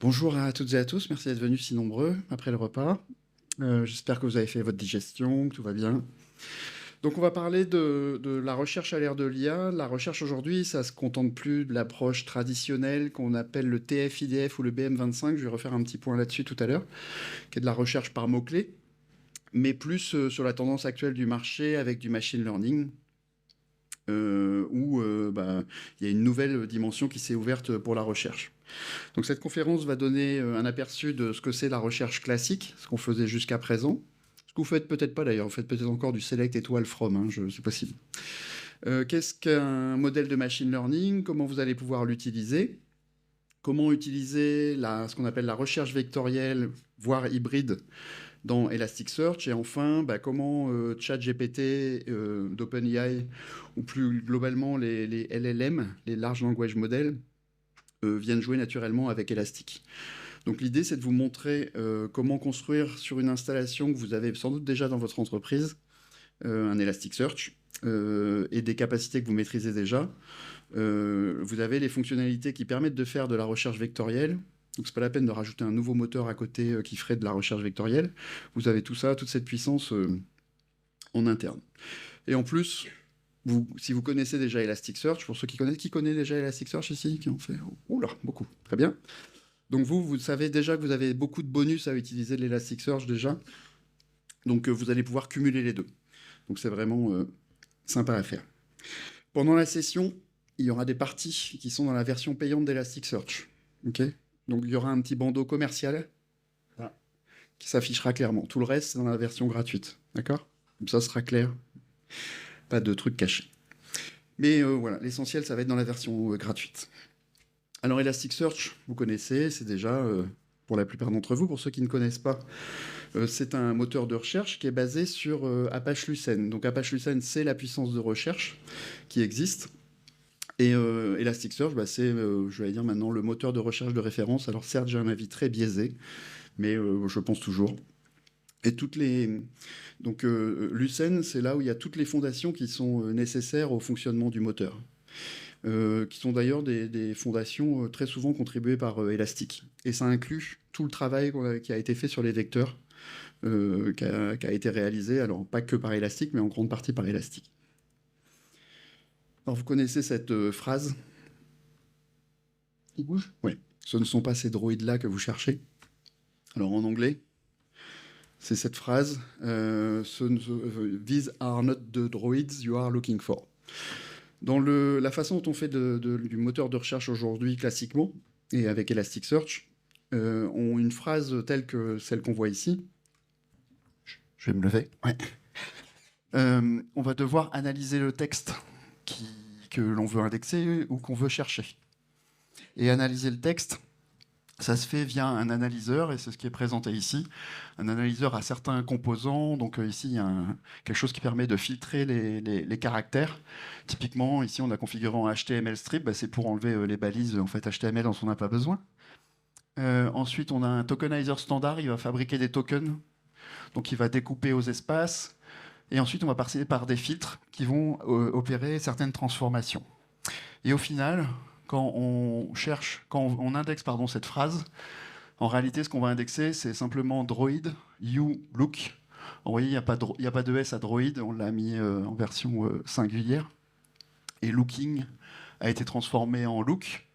Bonjour à toutes et à tous, merci d'être venus si nombreux après le repas. J'espère que vous avez fait votre digestion, que tout va bien. Donc on va parler de la recherche à l'ère de l'IA. La recherche aujourd'hui, ça se contente plus de l'approche traditionnelle qu'on appelle le TF-IDF ou le BM25, je vais refaire un petit point là-dessus tout à l'heure, qui est de la recherche par mots-clés, mais plus sur la tendance actuelle du marché avec du machine learning, où il y a une nouvelle dimension qui s'est ouverte pour la recherche. Donc cette conférence va donner un aperçu de ce que c'est la recherche classique, ce qu'on faisait jusqu'à présent. Ce que vous faites peut-être pas d'ailleurs, vous faites peut-être encore du select étoile from, hein, c'est possible. Qu'est-ce qu'un modèle de machine learning? Comment vous allez pouvoir l'utiliser? Comment utiliser ce qu'on appelle la recherche vectorielle, voire hybride, dans Elasticsearch? Et enfin, comment ChatGPT d'OpenAI, ou plus globalement les LLM, les Large Language Models, viennent jouer naturellement avec Elastic. Donc l'idée, c'est de vous montrer comment construire sur une installation que vous avez sans doute déjà dans votre entreprise, un Elasticsearch, et des capacités que vous maîtrisez déjà. Vous avez les fonctionnalités qui permettent de faire de la recherche vectorielle. Donc c'est pas la peine de rajouter un nouveau moteur à côté qui ferait de la recherche vectorielle. Vous avez tout ça, toute cette puissance en interne. Et en plus, si vous connaissez déjà Elasticsearch, pour ceux qui connaissent déjà Elasticsearch ici, qui ont fait... Oula, beaucoup, très bien. Donc vous savez déjà que vous avez beaucoup de bonus à utiliser de l'Elasticsearch déjà. Donc vous allez pouvoir cumuler les deux. Donc c'est vraiment sympa à faire. Pendant la session, il y aura des parties qui sont dans la version payante d'Elasticsearch. Ok. Donc il y aura un petit bandeau commercial qui s'affichera clairement. Tout le reste, c'est dans la version gratuite. D'accord? Comme ça sera clair. Pas de trucs cachés. Mais voilà, l'essentiel, ça va être dans la version gratuite. Alors Elasticsearch, vous connaissez, c'est déjà, pour la plupart d'entre vous, pour ceux qui ne connaissent pas, c'est un moteur de recherche qui est basé sur Apache Lucene. Donc Apache Lucene, c'est la puissance de recherche qui existe. Et Elasticsearch, c'est, je vais dire maintenant, le moteur de recherche de référence. Alors certes, j'ai un avis très biaisé, mais je pense toujours. Et donc Lucene, c'est là où il y a toutes les fondations qui sont nécessaires au fonctionnement du moteur. Qui sont d'ailleurs des fondations très souvent contribuées par Elastic. Et ça inclut tout le travail qui a été fait sur les vecteurs, qui a été réalisé, alors pas que par Elastic, mais en grande partie par Elastic. Alors vous connaissez cette phrase? Il bouge? Oui. Ce ne sont pas ces droïdes-là que vous cherchez. Alors en anglais, c'est cette phrase, These are not the droids you are looking for. Dans la façon dont on fait du moteur de recherche aujourd'hui classiquement, et avec Elasticsearch, ont une phrase telle que celle qu'on voit ici. Je vais me lever. Ouais. On va devoir analyser le texte que l'on veut indexer ou qu'on veut chercher. Et analyser le texte, ça se fait via un analyseur, et c'est ce qui est présenté ici. Un analyseur a certains composants, donc ici il y a quelque chose qui permet de filtrer les caractères. Typiquement, ici on a configuré en HTML strip, c'est pour enlever les balises en fait, HTML dont on n'a pas besoin. Ensuite, on a un tokenizer standard, il va fabriquer des tokens, donc il va découper aux espaces. Et ensuite, on va passer par des filtres qui vont opérer certaines transformations. Et au final, quand on indexe cette phrase, en réalité, ce qu'on va indexer, c'est simplement droid, you, look. Vous voyez, il n'y a pas de S à droid, on l'a mis en version singulière. Et looking a été transformé en look.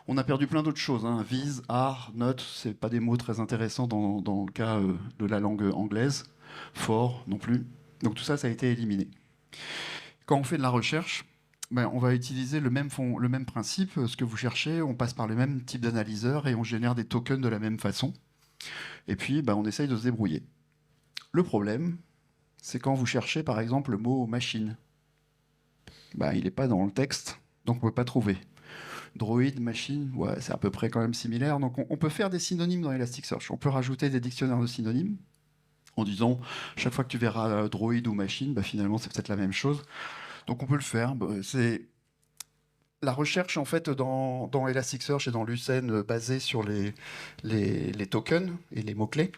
On a perdu plein d'autres choses. Hein. Vis, are, not, c'est pas des mots très intéressants dans le cas de la langue anglaise. For, non plus. Donc tout ça, ça a été éliminé. Quand on fait de la recherche, on va utiliser le même principe. Ce que vous cherchez, on passe par le même type d'analyseur et on génère des tokens de la même façon. Et puis, on essaye de se débrouiller. Le problème, c'est quand vous cherchez, par exemple, le mot machine. Il n'est pas dans le texte, donc on ne peut pas trouver. Droid, machine, ouais, c'est à peu près quand même similaire. Donc on peut faire des synonymes dans Elasticsearch. On peut rajouter des dictionnaires de synonymes en disant, chaque fois que tu verras droid ou machine, finalement c'est peut-être la même chose. Donc on peut le faire. C'est la recherche en fait dans Elasticsearch et dans Lucene basée sur les tokens et les mots-clés.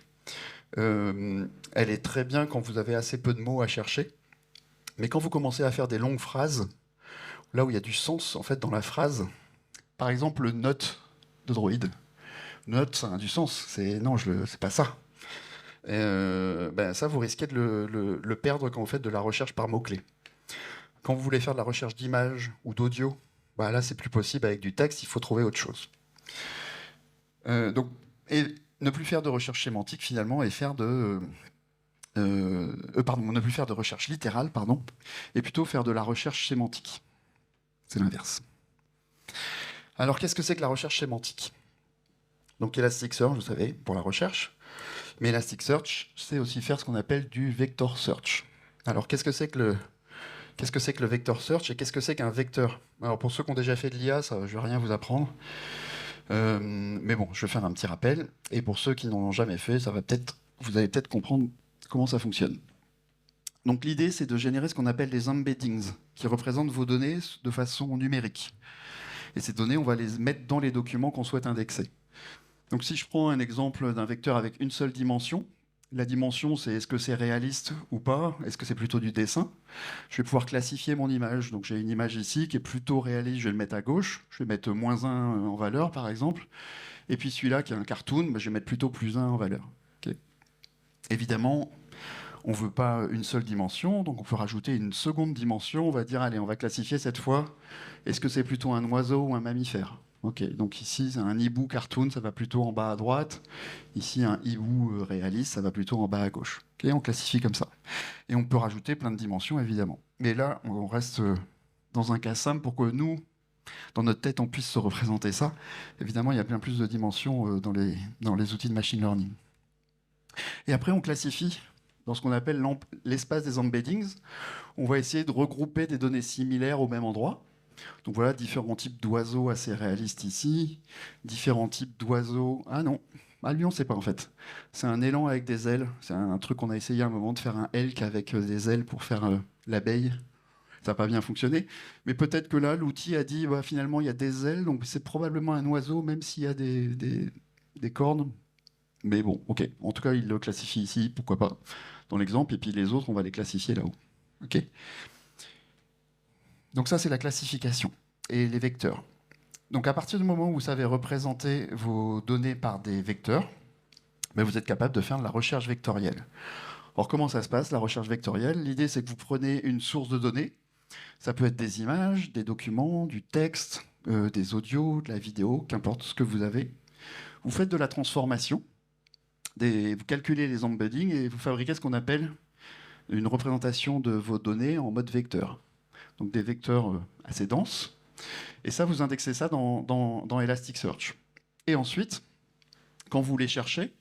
Elle est très bien quand vous avez assez peu de mots à chercher. Mais quand vous commencez à faire des longues phrases, là où il y a du sens en fait dans la phrase, par exemple le note de droid, Note, ça a du sens. Non, c'est pas ça. Ça, vous risquez de le perdre quand vous faites de la recherche par mots-clés. Quand vous voulez faire de la recherche d'images ou d'audio, là, c'est plus possible avec du texte, il faut trouver autre chose. Et ne plus faire de recherche sémantique, finalement, et faire ne plus faire de recherche littérale, et plutôt faire de la recherche sémantique. C'est l'inverse. Alors, qu'est-ce que c'est que la recherche sémantique? Donc, Elasticsearch, vous savez, pour la recherche. Mais Elasticsearch, c'est aussi faire ce qu'on appelle du vector search. Alors, qu'est-ce que c'est que le vector search et qu'est-ce que c'est qu'un vecteur? Alors, pour ceux qui ont déjà fait de l'IA, je ne vais rien vous apprendre. Mais bon, je vais faire un petit rappel. Et pour ceux qui n'en ont jamais fait, vous allez peut-être comprendre comment ça fonctionne. Donc l'idée, c'est de générer ce qu'on appelle des embeddings, qui représentent vos données de façon numérique. Et ces données, on va les mettre dans les documents qu'on souhaite indexer. Donc si je prends un exemple d'un vecteur avec une seule dimension, la dimension, c'est est-ce que c'est réaliste ou pas? Est-ce que c'est plutôt du dessin? Je vais pouvoir classifier mon image. Donc j'ai une image ici qui est plutôt réaliste, je vais le mettre à gauche. Je vais mettre -1 en valeur, par exemple. Et puis celui-là qui est un cartoon, je vais mettre plutôt +1 en valeur. Okay. Évidemment, on ne veut pas une seule dimension, donc on peut rajouter une seconde dimension. On va dire, allez, on va classifier cette fois, est-ce que c'est plutôt un oiseau ou un mammifère? Ok, donc ici, c'est un hibou cartoon, ça va plutôt en bas à droite. Ici, un hibou réaliste, ça va plutôt en bas à gauche. Ok, on classifie comme ça. Et on peut rajouter plein de dimensions, évidemment. Mais là, on reste dans un cas simple pour que nous, dans notre tête, on puisse se représenter ça. Évidemment, il y a bien plus de dimensions dans les outils de machine learning. Et après, on classifie dans ce qu'on appelle l'espace des embeddings. On va essayer de regrouper des données similaires au même endroit. Donc voilà, différents types d'oiseaux assez réalistes ici, différents types d'oiseaux... Ah non, lui on ne sait pas en fait. C'est un élan avec des ailes, c'est un truc qu'on a essayé à un moment de faire un elk avec des ailes pour faire l'abeille. Ça n'a pas bien fonctionné, mais peut-être que là, l'outil a dit, finalement il y a des ailes, donc c'est probablement un oiseau, même s'il y a des cornes. Mais bon, ok, en tout cas il le classifie ici, pourquoi pas, dans l'exemple, et puis les autres on va les classifier là-haut. Ok. Donc ça, c'est la classification et les vecteurs. Donc à partir du moment où vous savez représenter vos données par des vecteurs, vous êtes capable de faire de la recherche vectorielle. Alors comment ça se passe, la recherche vectorielle? L'idée, c'est que vous prenez une source de données. Ça peut être des images, des documents, du texte, des audios, de la vidéo, qu'importe ce que vous avez. Vous faites de la transformation, vous calculez les embeddings et vous fabriquez ce qu'on appelle une représentation de vos données en mode vecteur. Donc des vecteurs assez denses. Et ça, vous indexez ça dans Elasticsearch. Et ensuite, quand vous voulez chercher,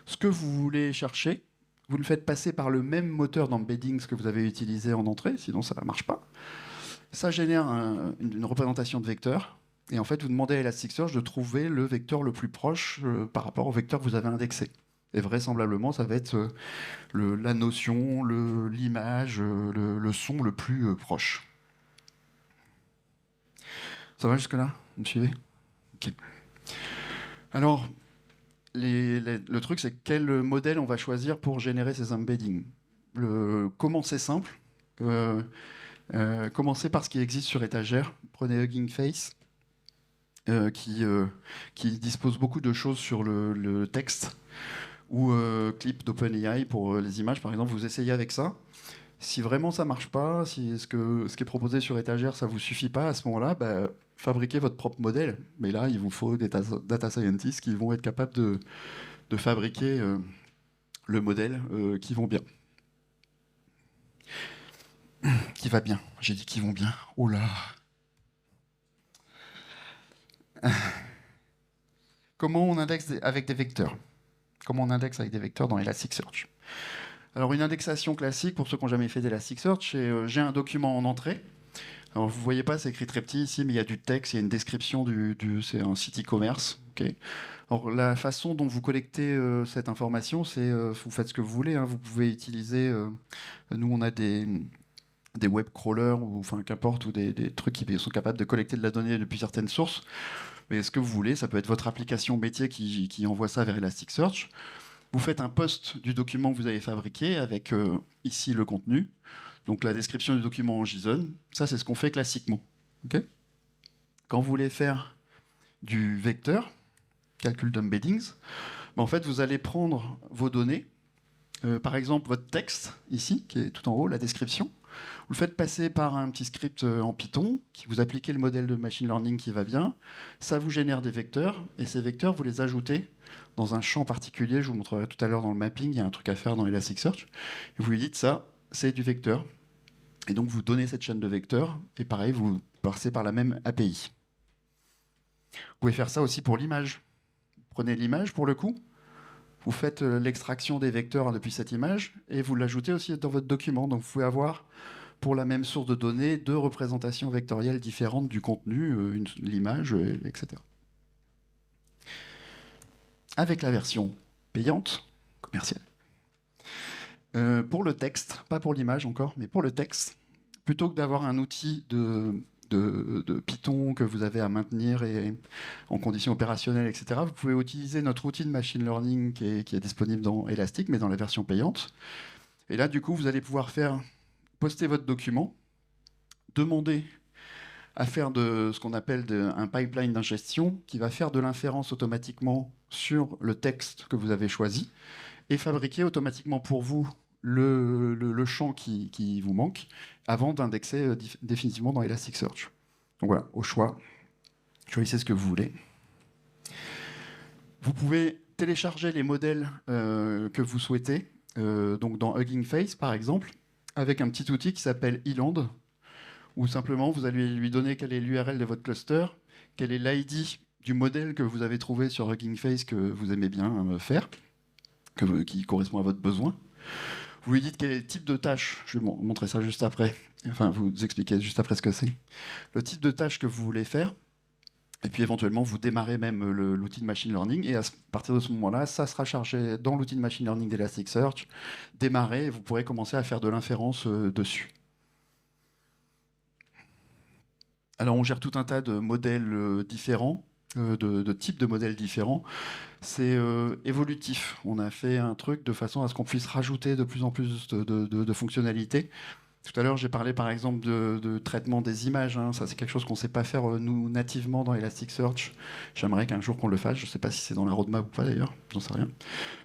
ce que vous voulez chercher, vous le faites passer par le même moteur d'embeddings que vous avez utilisé en entrée, sinon ça ne marche pas. Ça génère une représentation de vecteur. Et en fait, vous demandez à Elasticsearch de trouver le vecteur le plus proche par rapport au vecteur que vous avez indexé. Et vraisemblablement, ça va être la notion, l'image, le son le plus proche. Ça va jusque-là? Vous me suivez? Ok. Alors, le truc, c'est quel modèle on va choisir pour générer ces embeddings. Comment c'est simple. Commencez par ce qui existe sur étagère. Prenez Hugging Face, qui dispose beaucoup de choses sur le texte, ou Clip d'OpenAI pour les images, par exemple. Vous essayez avec ça. Si vraiment ça marche pas, si ce qui est proposé sur étagère, ça vous suffit pas, à ce moment-là, fabriquez votre propre modèle. Mais là, il vous faut des data scientists qui vont être capables de fabriquer le modèle qui vont bien. Qui va bien. J'ai dit qu'ils vont bien. Oh là. Comment on indexe avec des vecteurs? Comment on indexe avec des vecteurs dans Elasticsearch? Alors une indexation classique, pour ceux qui n'ont jamais fait d'Elasticsearch, c'est j'ai un document en entrée. Alors vous voyez pas, c'est écrit très petit ici, mais il y a du texte, il y a une description c'est un site e-commerce. Okay. Alors la façon dont vous collectez cette information, c'est vous faites ce que vous voulez. Hein. Vous pouvez utiliser, nous on a des web crawlers ou enfin qu'importe, ou des trucs qui sont capables de collecter de la donnée depuis certaines sources. Mais ce que vous voulez, ça peut être votre application métier qui envoie ça vers Elasticsearch. Vous faites un post du document que vous avez fabriqué avec ici le contenu. Donc la description du document en JSON. Ça, c'est ce qu'on fait classiquement. Okay. Quand vous voulez faire du vecteur, calcul d'embeddings. En fait, vous allez prendre vos données, par exemple votre texte, ici, qui est tout en haut, la description. Vous le faites passer par un petit script en Python, qui vous appliquez le modèle de machine learning qui va bien. Ça vous génère des vecteurs, et ces vecteurs, vous les ajoutez dans un champ particulier. Je vous montrerai tout à l'heure dans le mapping, il y a un truc à faire dans Elasticsearch. Et vous lui dites ça, c'est du vecteur. Et donc vous donnez cette chaîne de vecteurs, et pareil, vous passez par la même API. Vous pouvez faire ça aussi pour l'image. Prenez l'image pour le coup, vous faites l'extraction des vecteurs depuis cette image, et vous l'ajoutez aussi dans votre document. Donc vous pouvez avoir, pour la même source de données, 2 représentations vectorielles différentes du contenu, l'image, etc. Avec la version payante, commerciale, pour le texte, pas pour l'image encore, mais pour le texte, plutôt que d'avoir un outil de Python que vous avez à maintenir et en conditions opérationnelles, etc., vous pouvez utiliser notre outil de machine learning qui est disponible dans Elastic, mais dans la version payante. Et là, du coup, vous allez pouvoir poster votre document, demander à faire de ce qu'on appelle un pipeline d'ingestion qui va faire de l'inférence automatiquement sur le texte que vous avez choisi et fabriquer automatiquement pour vous le champ qui vous manque avant d'indexer définitivement dans Elasticsearch. Donc voilà, au choix, choisissez ce que vous voulez. Vous pouvez télécharger les modèles que vous souhaitez, donc dans Hugging Face par exemple, avec un petit outil qui s'appelle Eland, où simplement vous allez lui donner quelle est l'URL de votre cluster, quel est l'ID du modèle que vous avez trouvé sur Hugging Face que vous aimez bien faire, qui correspond à votre besoin. Vous lui dites quel est le type de tâche, je vais vous montrer ça juste après, enfin vous expliquer juste après ce que c'est, le type de tâche que vous voulez faire, et puis éventuellement vous démarrez même l'outil de machine learning, et à partir de ce moment-là, ça sera chargé dans l'outil de machine learning d'Elasticsearch, démarrer, et vous pourrez commencer à faire de l'inférence dessus. Alors on gère tout un tas de modèles différents, de types de modèles différents. C'est évolutif. On a fait un truc de façon à ce qu'on puisse rajouter de plus en plus de fonctionnalités. Tout à l'heure, j'ai parlé par exemple de traitement des images. Hein. Ça, c'est quelque chose qu'on ne sait pas faire nous nativement dans Elasticsearch. J'aimerais qu'un jour qu'on le fasse. Je ne sais pas si c'est dans la roadmap ou pas d'ailleurs. J'en sais rien.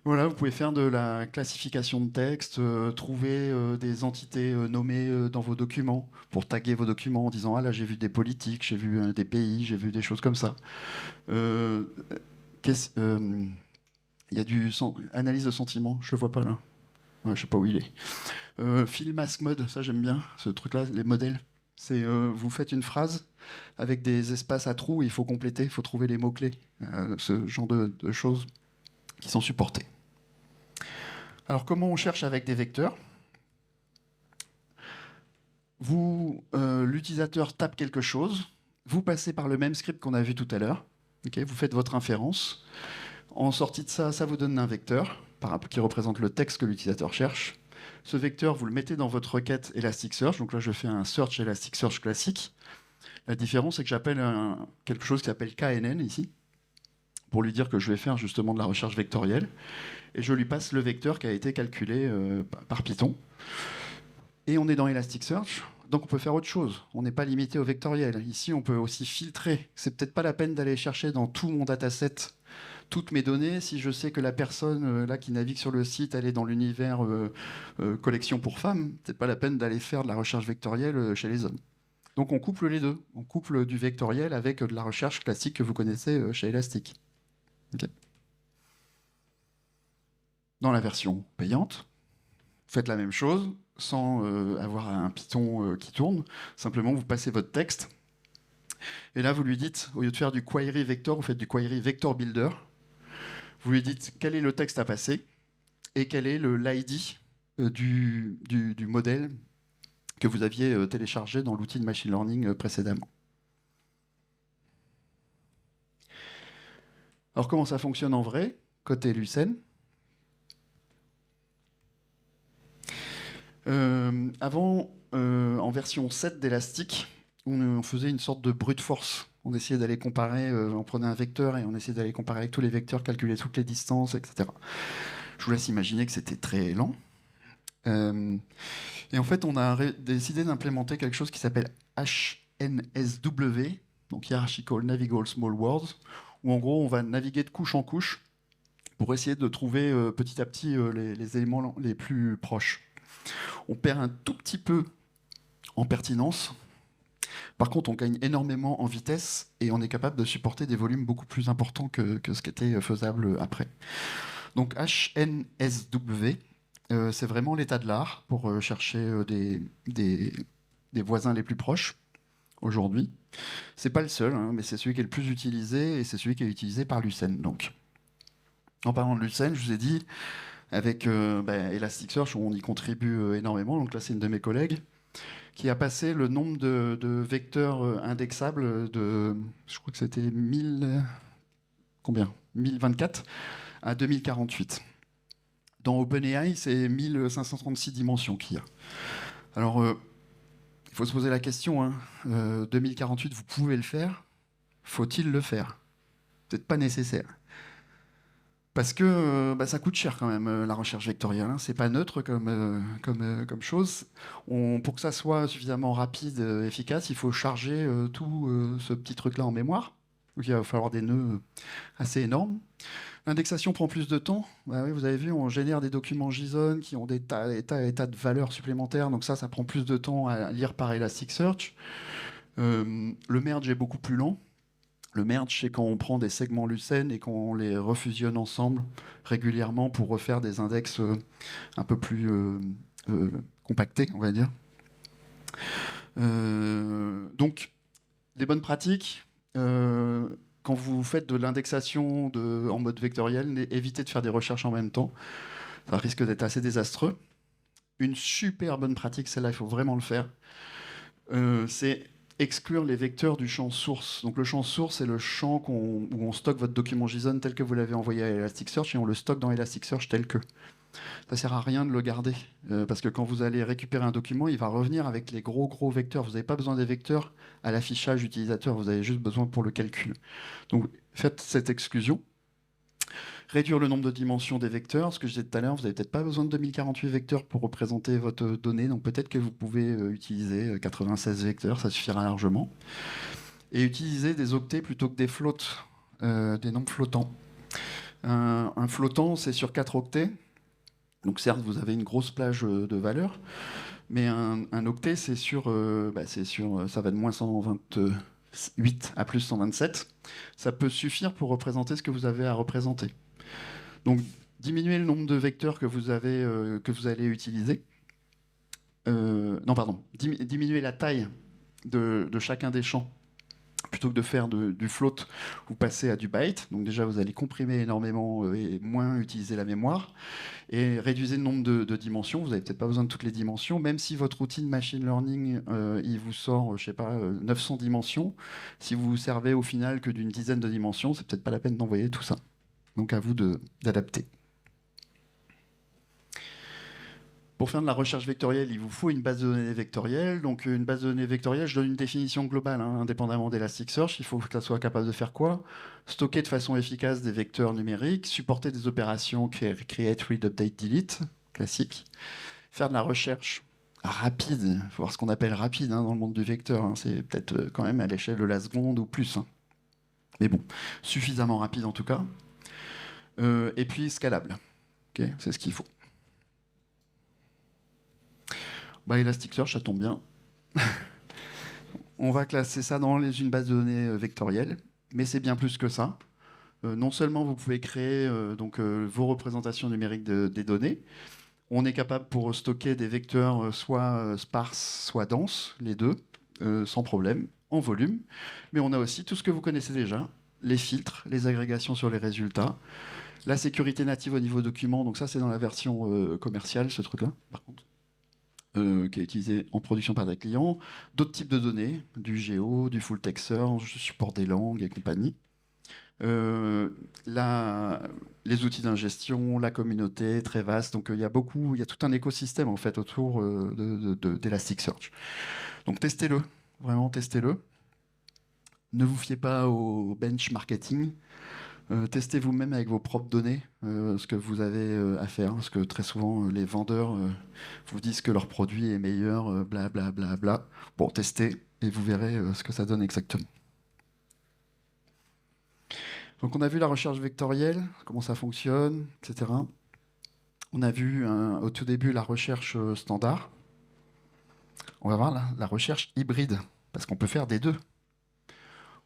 Voilà, vous pouvez faire de la classification de texte, trouver des entités nommées dans vos documents pour taguer vos documents en disant ah là j'ai vu des politiques, j'ai vu des pays, j'ai vu des choses comme ça. Il y a analyse de sentiments. Je le vois pas là. Ouais, je sais pas où il est. Fill mask mode, ça j'aime bien, ce truc-là, les modèles. C'est vous faites une phrase avec des espaces à trous et il faut compléter, il faut trouver les mots-clés. Ce genre de choses qui sont supportées. Alors comment on cherche avec des vecteurs? L'utilisateur tape quelque chose, vous passez par le même script qu'on a vu tout à l'heure, okay, vous faites votre inférence. En sortie de ça, ça vous donne un vecteur qui représente le texte que l'utilisateur cherche. Ce vecteur, vous le mettez dans votre requête Elasticsearch. Donc là, je fais un search Elasticsearch classique. La différence, c'est que j'appelle quelque chose qui s'appelle KNN ici, pour lui dire que je vais faire justement de la recherche vectorielle. Et je lui passe le vecteur qui a été calculé par Python. Et on est dans Elasticsearch, donc on peut faire autre chose. On n'est pas limité au vectoriel. Ici, on peut aussi filtrer. C'est peut-être pas la peine d'aller chercher dans tout mon dataset toutes mes données. Si je sais que la personne là qui navigue sur le site, elle est dans l'univers collection pour femmes, c'est pas la peine d'aller faire de la recherche vectorielle chez les hommes. Donc on couple les deux. On couple du vectoriel avec de la recherche classique que vous connaissez chez Elastic. Okay. Dans la version payante, faites la même chose sans avoir un Python qui tourne. Simplement, vous passez votre texte. Et là, vous lui dites, au lieu de faire du query vector, vous faites du query vector builder. Vous lui dites quel est le texte à passer et quel est l'ID du modèle que vous aviez téléchargé dans l'outil de machine learning précédemment. Alors comment ça fonctionne en vrai, côté Lucene? Avant, en version 7 d'Elastic, on faisait une sorte de brute force. On essayait d'aller comparer, on prenait un vecteur et on essayait d'aller comparer avec tous les vecteurs, calculer toutes les distances, etc. Je vous laisse imaginer que c'était très lent. Et en fait, on a décidé d'implémenter quelque chose qui s'appelle HNSW, donc Hierarchical Navigational Small Words, où en gros, on va naviguer de couche en couche pour essayer de trouver petit à petit les éléments les plus proches. On perd un tout petit peu en pertinence. Par contre, on gagne énormément en vitesse et on est capable de supporter des volumes beaucoup plus importants que ce qui était faisable après. Donc HNSW, c'est vraiment l'état de l'art pour chercher des voisins les plus proches aujourd'hui. C'est pas le seul, hein, mais c'est celui qui est le plus utilisé et c'est celui qui est utilisé par Lucene. Donc, en parlant de Lucene, je vous ai dit, avec Elasticsearch, on y contribue énormément. Donc là, c'est une de mes collègues qui a passé le nombre de vecteurs indexables de, je crois que c'était 1024 à 2048. Dans OpenAI, c'est 1536 dimensions qu'il y a. Alors, il faut se poser la question, hein, 2048, vous pouvez le faire, faut-il le faire? Peut-être pas nécessaire. Parce que ça coûte cher quand même, la recherche vectorielle. Hein. C'est pas neutre comme chose. Pour que ça soit suffisamment rapide, efficace, il faut charger tout ce petit truc-là en mémoire. Donc il va falloir des nœuds assez énormes. L'indexation prend plus de temps. Bah oui, vous avez vu, on génère des documents JSON qui ont des tas de valeurs supplémentaires. Donc ça prend plus de temps à lire par Elasticsearch. Le merge est beaucoup plus lent. Le merge, c'est quand on prend des segments Lucene et qu'on les refusionne ensemble régulièrement pour refaire des index un peu plus compactés, on va dire. Donc, des bonnes pratiques. Quand vous faites de l'indexation en mode vectoriel, évitez de faire des recherches en même temps. Ça risque d'être assez désastreux. Une super bonne pratique, celle-là, il faut vraiment le faire. C'est exclure les vecteurs du champ source. Donc le champ source, c'est le champ où on stocke votre document JSON tel que vous l'avez envoyé à Elasticsearch et on le stocke dans Elasticsearch tel que. Ça sert à rien de le garder parce que quand vous allez récupérer un document, il va revenir avec les gros vecteurs. Vous n'avez pas besoin des vecteurs à l'affichage utilisateur, vous avez juste besoin pour le calcul. Donc faites cette exclusion. Réduire le nombre de dimensions des vecteurs. Ce que je disais tout à l'heure, vous n'avez peut-être pas besoin de 2048 vecteurs pour représenter votre donnée, donc peut-être que vous pouvez utiliser 96 vecteurs, ça suffira largement. Et utiliser des octets plutôt que des floats, des nombres flottants. Un flottant, c'est sur 4 octets. Donc certes, vous avez une grosse plage de valeurs, mais un octet, c'est sur, ça va de moins 128 à plus 127. Ça peut suffire pour représenter ce que vous avez à représenter. Donc, diminuer le nombre de vecteurs que vous allez utiliser. Diminuer la taille de chacun des champs. Plutôt que de faire du float, vous passez à du byte. Donc déjà, vous allez comprimer énormément et moins utiliser la mémoire. Et réduisez le nombre de dimensions. Vous n'avez peut-être pas besoin de toutes les dimensions. Même si votre outil de machine learning, il vous sort, 900 dimensions, si vous vous servez au final que d'une dizaine de dimensions, c'est peut-être pas la peine d'envoyer tout ça. Donc à vous d'adapter. Pour faire de la recherche vectorielle, il vous faut une base de données vectorielle. Donc une base de données vectorielle, je donne une définition globale, hein, indépendamment d'Elasticsearch. Il faut que ça soit capable de faire quoi? Stocker de façon efficace des vecteurs numériques, supporter des opérations create, read, update, delete, classique. Faire de la recherche rapide, il faut voir ce qu'on appelle rapide dans le monde du vecteur. Hein. C'est peut-être quand même à l'échelle de la seconde ou plus. Hein. Mais bon, suffisamment rapide en tout cas. Et puis scalable. Okay, c'est ce qu'il faut. Elasticsearch, ça tombe bien. On va classer ça dans une base de données vectorielle, mais c'est bien plus que ça. Non seulement vous pouvez créer vos représentations numériques des données, on est capable pour stocker des vecteurs soit sparses, soit denses, les deux, sans problème, en volume. Mais on a aussi tout ce que vous connaissez déjà, les filtres, les agrégations sur les résultats, la sécurité native au niveau document, donc ça c'est dans la version commerciale, ce truc-là, par contre, qui est utilisé en production par des clients, d'autres types de données, du géo, du full text search, support des langues et compagnie. Les outils d'ingestion, la communauté, très vaste, donc il y a tout un écosystème en fait autour d'Elasticsearch. Donc testez-le, vraiment testez-le. Ne vous fiez pas au benchmarking. Testez vous-même avec vos propres données ce que vous avez à faire, parce que très souvent les vendeurs vous disent que leur produit est meilleur, blablabla. Bla. Bon, testez et vous verrez ce que ça donne exactement. Donc on a vu la recherche vectorielle, comment ça fonctionne, etc. On a vu au tout début la recherche standard. On va voir la recherche hybride, parce qu'on peut faire des deux.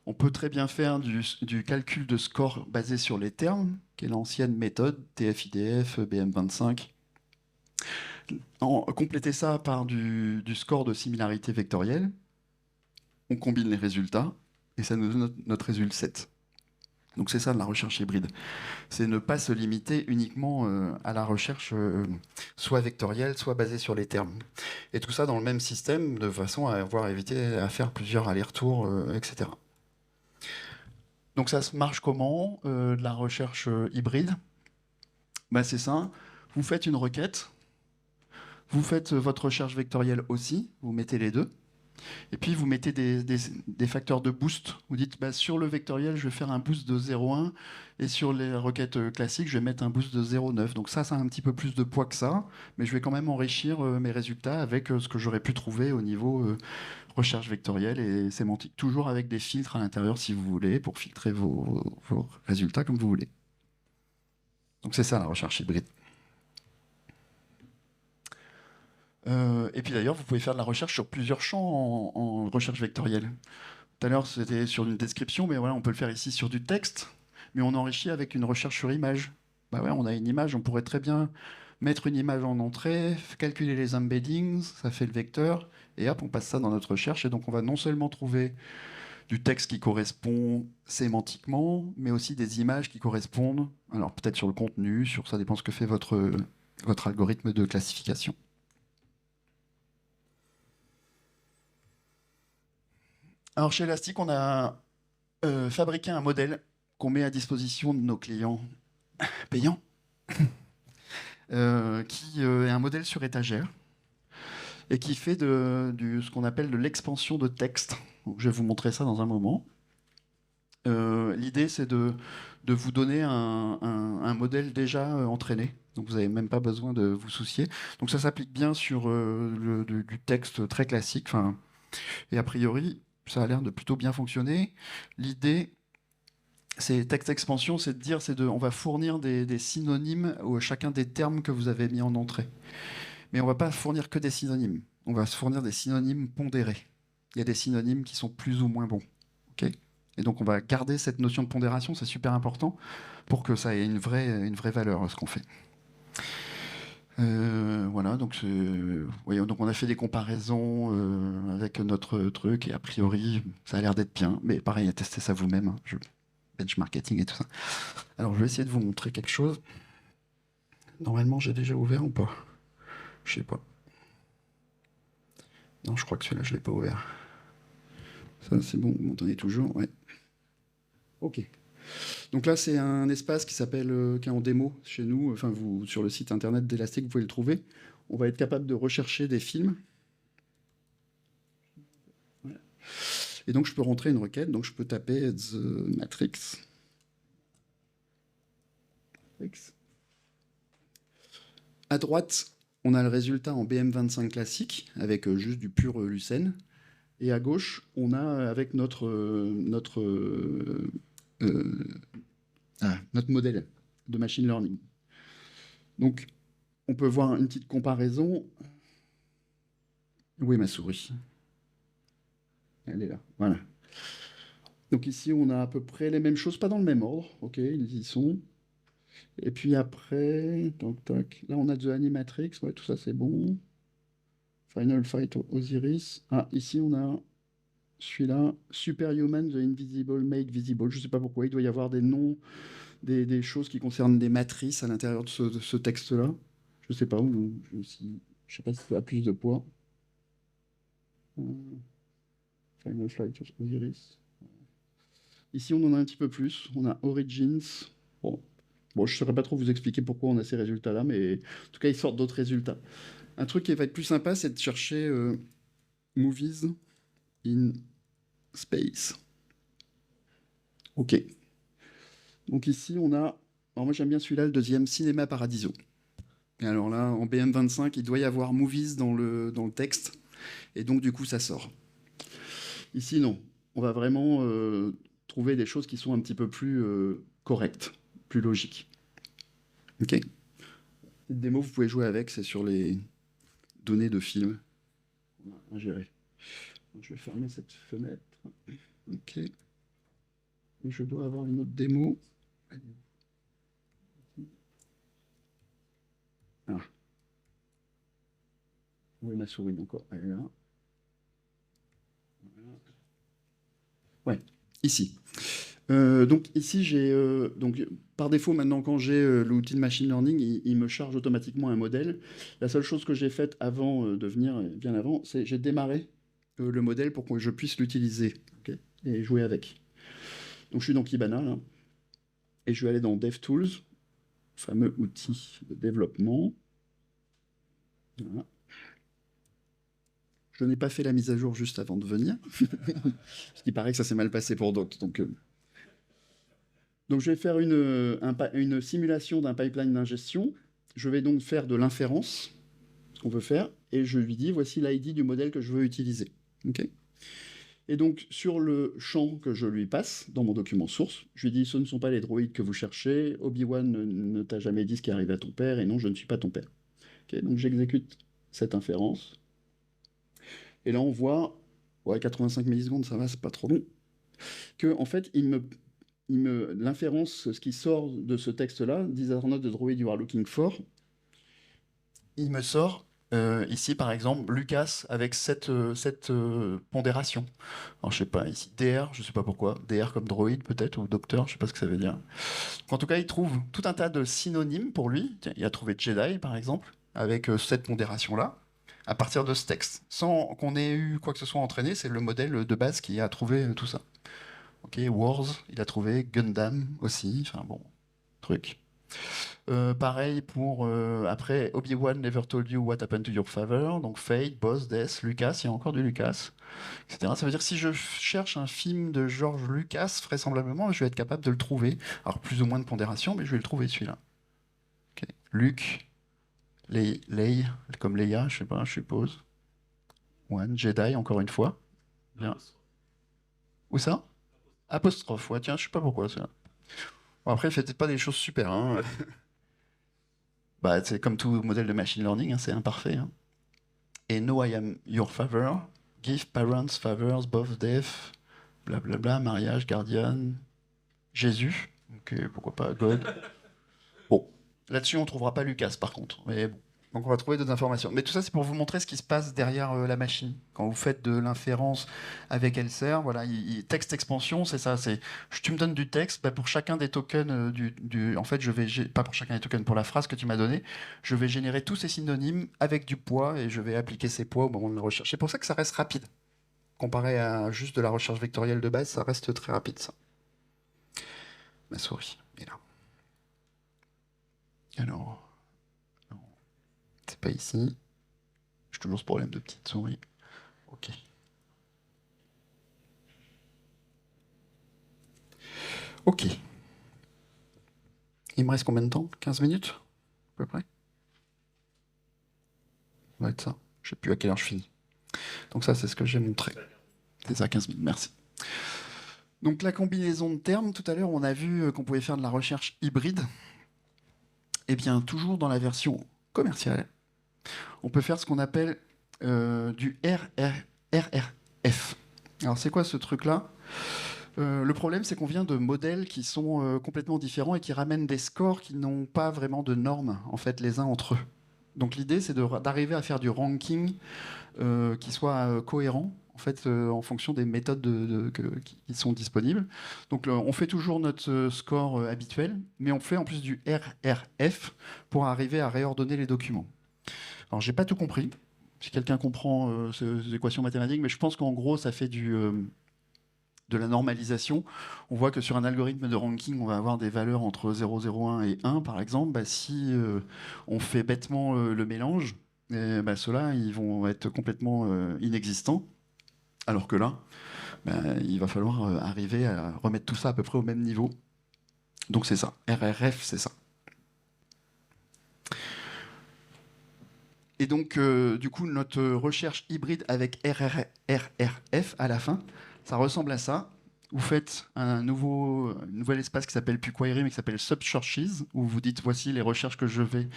On peut très bien faire du calcul de score basé sur les termes, qui est l'ancienne méthode, TF-IDF, BM25. Compléter ça par du score de similarité vectorielle. On combine les résultats, et ça nous donne notre résultat 7. Donc c'est ça la recherche hybride. C'est ne pas se limiter uniquement à la recherche soit vectorielle, soit basée sur les termes. Et tout ça dans le même système, de façon à avoir évité à faire plusieurs allers-retours, etc. Donc ça se marche comment, la recherche hybride? Ben, c'est ça. Vous faites une requête, vous faites votre recherche vectorielle aussi, vous mettez les deux. Et puis vous mettez des facteurs de boost. Vous dites bah, sur le vectoriel, je vais faire un boost de 0,1 et sur les requêtes classiques, je vais mettre un boost de 0,9. Donc ça a un petit peu plus de poids que ça, mais je vais quand même enrichir mes résultats avec ce que j'aurais pu trouver au niveau recherche vectorielle et sémantique. Toujours avec des filtres à l'intérieur si vous voulez, pour filtrer vos résultats comme vous voulez. Donc c'est ça la recherche hybride. Et puis d'ailleurs, vous pouvez faire de la recherche sur plusieurs champs en recherche vectorielle. Tout à l'heure, c'était sur une description, mais voilà, on peut le faire ici sur du texte, mais on enrichit avec une recherche sur image. Bah ouais, on a une image, on pourrait très bien mettre une image en entrée, calculer les embeddings, ça fait le vecteur, et hop, on passe ça dans notre recherche, et donc on va non seulement trouver du texte qui correspond sémantiquement, mais aussi des images qui correspondent, alors peut-être sur le contenu, sur ça dépend ce que fait votre algorithme de classification. Alors chez Elastic, on a fabriqué un modèle qu'on met à disposition de nos clients payants, qui est un modèle sur étagère et qui fait ce qu'on appelle de l'expansion de texte. Donc, je vais vous montrer ça dans un moment. L'idée, c'est de vous donner un modèle déjà entraîné. Donc vous n'avez même pas besoin de vous soucier. Donc ça s'applique bien sur du texte très classique. Et a priori, ça a l'air de plutôt bien fonctionner. L'idée, c'est texte expansion, c'est de dire, on va fournir des synonymes à chacun des termes que vous avez mis en entrée. Mais on va pas fournir que des synonymes. On va se fournir des synonymes pondérés. Il y a des synonymes qui sont plus ou moins bons. Ok ? Et donc on va garder cette notion de pondération, c'est super important pour que ça ait une vraie valeur, ce qu'on fait. Voilà, donc on a fait des comparaisons avec notre truc et a priori ça a l'air d'être bien, mais pareil, testez ça vous-même, hein, benchmarking et tout ça. Alors je vais essayer de vous montrer quelque chose. Normalement j'ai déjà ouvert ou pas? Je sais pas. Non, je crois que celui-là je l'ai pas ouvert. Ça c'est bon, vous m'entendez toujours? Ouais. Ok. Donc là, c'est un espace qui s'appelle, qui est en démo chez nous. Enfin, sur le site internet d'Elastic, vous pouvez le trouver. On va être capable de rechercher des films. Voilà. Et donc, je peux rentrer une requête. Donc, je peux taper The Matrix. À droite, on a le résultat en BM25 classique, avec juste du pur Lucene. Et à gauche, on a avec notre modèle de machine learning. Donc, on peut voir une petite comparaison. Où est ma souris? Elle est là, voilà. Donc ici, on a à peu près les mêmes choses, pas dans le même ordre. Ok, ils y sont. Et puis après, tac, tac. Là, on a The Animatrix, ouais, tout ça c'est bon. Final Fight Osiris. Ah, ici, on a celui-là, Superhuman, The Invisible Made Visible. Je sais pas pourquoi, il doit y avoir des noms, des choses qui concernent des matrices à l'intérieur de ce texte-là. Je sais pas, je sais pas si ça a plus de poids. Final Flight Osiris. Ici, on en a un petit peu plus. On a Origins. Bon, je ne saurais pas trop vous expliquer pourquoi on a ces résultats-là, mais en tout cas, ils sortent d'autres résultats. Un truc qui va être plus sympa, c'est de chercher Movies in Space. Ok. Donc ici, on a... Alors moi, j'aime bien celui-là, le deuxième, Cinéma Paradiso. Et alors là, en BM25, il doit y avoir Movies dans le texte. Et donc, du coup, ça sort. Ici, non. On va vraiment trouver des choses qui sont un petit peu plus correctes, plus logiques. Ok. Cette démo, vous pouvez jouer avec, c'est sur les données de film. On a ingéré. Je vais fermer cette fenêtre. Ok. Et je dois avoir une autre démo. Ah. Où est ma souris encore? Elle est là. Voilà. Ouais, ici. Donc ici, j'ai donc par défaut maintenant quand j'ai l'outil de machine learning, il me charge automatiquement un modèle. La seule chose que j'ai faite avant de venir, bien avant, c'est j'ai démarré le modèle pour que je puisse l'utiliser, ok, et jouer avec. Donc je suis dans Kibana là, et je vais aller dans DevTools, fameux outil de développement. Voilà. Je n'ai pas fait la mise à jour juste avant de venir, parce qu'il paraît que ça s'est mal passé pour d'autres. Donc je vais faire une simulation d'un pipeline d'ingestion. Je vais donc faire de l'inférence, ce qu'on veut faire, et je lui dis voici l'ID du modèle que je veux utiliser. Okay, et donc sur le champ que je lui passe dans mon document source, je lui dis ce ne sont pas les droïdes que vous cherchez, Obi-Wan ne t'a jamais dit ce qui est arrivé à ton père, et non, je ne suis pas ton père. Okay, donc j'exécute cette inférence. Et là on voit, ouais, 85 millisecondes, ça va, c'est pas trop long, que en fait l'inférence, ce qui sort de ce texte-là, these are not the droid you are looking for, il me sort ici par exemple Lucas avec cette pondération. Alors je sais pas, ici DR, je sais pas pourquoi, DR comme droïde peut-être, ou docteur, je sais pas ce que ça veut dire. En tout cas, il trouve tout un tas de synonymes pour lui. Tiens, il a trouvé Jedi par exemple, avec cette pondération-là, à partir de ce texte. Sans qu'on ait eu quoi que ce soit entraîné, c'est le modèle de base qui a trouvé tout ça. Ok, Wars, il a trouvé Gundam aussi, enfin bon, truc. Pareil pour après Obi-Wan never told you what happened to your father, donc Fate, Boss, Death, Lucas, il y a encore du Lucas, etc. Ça veut dire que si je cherche un film de George Lucas, vraisemblablement, je vais être capable de le trouver. Alors plus ou moins de pondération, mais je vais le trouver celui-là. Okay. Luke, Leia, comme Leia, je sais pas, je suppose. One, Jedi, encore une fois. Bien. Où ça? Apostrophe, ouais, tiens, je sais pas pourquoi ça. Bon, après, faites pas des choses super, hein. Bah, c'est comme tout modèle de machine learning, hein, c'est imparfait. Hein. Et no, I am your father. Give parents, fathers, both deaf. Blablabla, mariage, guardian. Jésus. Ok, pourquoi pas God. Bon, là-dessus, on trouvera pas Lucas, par contre. Mais bon. Donc on va trouver d'autres informations. Mais tout ça, c'est pour vous montrer ce qui se passe derrière la machine. Quand vous faites de l'inférence avec Elser, voilà, texte expansion, c'est ça. Tu me donnes du texte, bah, pour chacun des tokens en fait, pas pour chacun des tokens, pour la phrase que tu m'as donnée, je vais générer tous ces synonymes avec du poids et je vais appliquer ces poids au moment de la recherche. C'est pour ça que ça reste rapide. Comparé à juste de la recherche vectorielle de base, ça reste très rapide, ça. Ma souris est là. Alors... C'est pas ici. J'ai toujours ce problème de petite souris. Ok. Ok. Il me reste combien de temps? 15 minutes à peu près? Ça va être ça. Je sais plus à quelle heure je finis. Donc ça, c'est ce que j'ai montré. C'est ça, 15 minutes, merci. Donc la combinaison de termes, tout à l'heure, on a vu qu'on pouvait faire de la recherche hybride. Eh bien, toujours dans la version commerciale, on peut faire ce qu'on appelle du RRF. Alors c'est quoi ce truc-là? Le problème, c'est qu'on vient de modèles qui sont complètement différents et qui ramènent des scores qui n'ont pas vraiment de normes, en fait, les uns entre eux. Donc l'idée, c'est d'arriver à faire du ranking qui soit cohérent, en fait, en fonction des méthodes qui sont disponibles. Donc on fait toujours notre score habituel, mais on fait en plus du RRF pour arriver à réordonner les documents. Alors j'ai pas tout compris, si quelqu'un comprend ces équations mathématiques, mais je pense qu'en gros, ça fait de la normalisation. On voit que sur un algorithme de ranking, on va avoir des valeurs entre 0, 0,1 et 1, par exemple. Bah, si on fait bêtement le mélange, bah, ceux-là, ils vont être complètement inexistants. Alors que là, bah, il va falloir arriver à remettre tout ça à peu près au même niveau. Donc c'est ça. RRF, c'est ça. Et donc, du coup, notre recherche hybride avec RRF à la fin, ça ressemble à ça. vous faites un nouvel espace qui s'appelle plus query, mais qui s'appelle subsearches, où vous dites voici les recherches que je vais